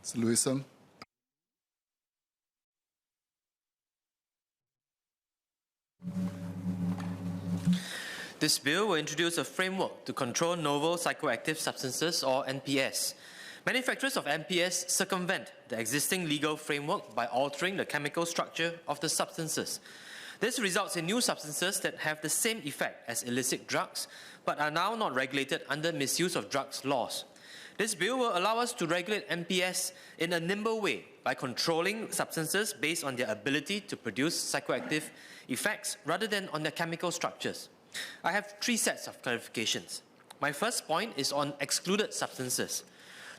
Mr. Lewison. This bill will introduce a framework to control novel psychoactive substances, or NPS. Manufacturers of NPS circumvent the existing legal framework by altering the chemical structure of the substances. This results in new substances that have the same effect as illicit drugs, but are now not regulated under misuse of drugs laws. This bill will allow us to regulate NPS in a nimble way by controlling substances based on their ability to produce psychoactive effects rather than on their chemical structures. I have three sets of clarifications. My first point is on excluded substances.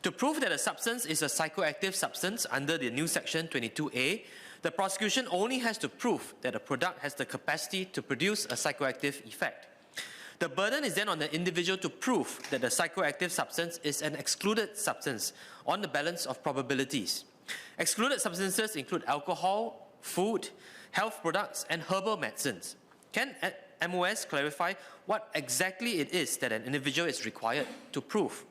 To prove that a substance is a psychoactive substance under the new section 22A, the prosecution only has to prove that a product has the capacity to produce a psychoactive effect. The burden is then on the individual to prove that the psychoactive substance is an excluded substance on the balance of probabilities. Excluded substances include alcohol, food, health products, and herbal medicines. Can MOS clarify what exactly it is that an individual is required to prove?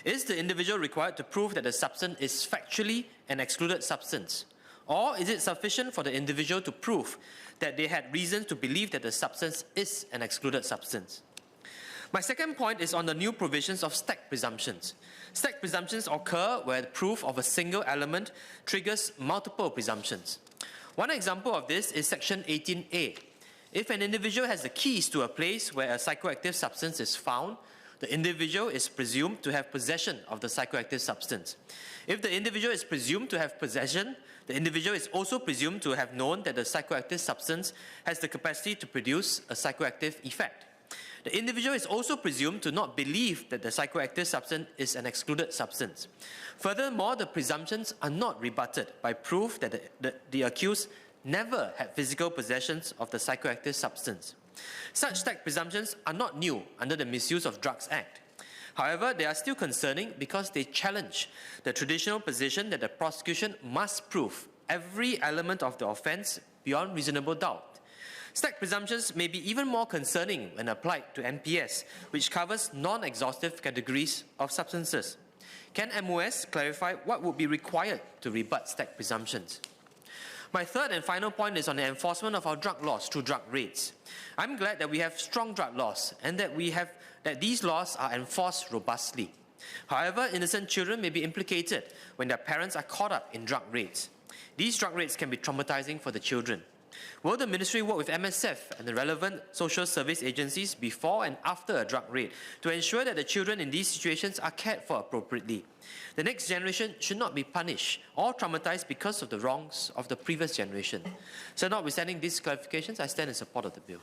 Is the individual required to prove that the substance is factually an excluded substance? Or is it sufficient for the individual to prove that they had reason to believe that the substance is an excluded substance? My second point is on the new provisions of stack presumptions. Stack presumptions occur where the proof of a single element triggers multiple presumptions. One example of this is Section 18A. If an individual has the keys to a place where a psychoactive substance is found, the individual is presumed to have possession of the psychoactive substance. If the individual is presumed to have possession, the individual is also presumed to have known that the psychoactive substance has the capacity to produce a psychoactive effect. The individual is also presumed to not believe that the psychoactive substance is an excluded substance. Furthermore, the presumptions are not rebutted by proof that the accused never had physical possessions of the psychoactive substance. Such stack presumptions are not new under the Misuse of Drugs Act. However, they are still concerning because they challenge the traditional position that the prosecution must prove every element of the offence beyond reasonable doubt. Stack presumptions may be even more concerning when applied to NPS, which covers non-exhaustive categories of substances. Can MOS clarify what would be required to rebut stack presumptions? My third and final point is on the enforcement of our drug laws through drug raids. I'm glad that we have strong drug laws and that these laws are enforced robustly. However, innocent children may be implicated when their parents are caught up in drug raids. These drug raids can be traumatizing for the children. Will the ministry work with MSF and the relevant social service agencies before and after a drug raid to ensure that the children in these situations are cared for appropriately? The next generation should not be punished or traumatized because of the wrongs of the previous generation. So notwithstanding these clarifications, I stand in support of the bill.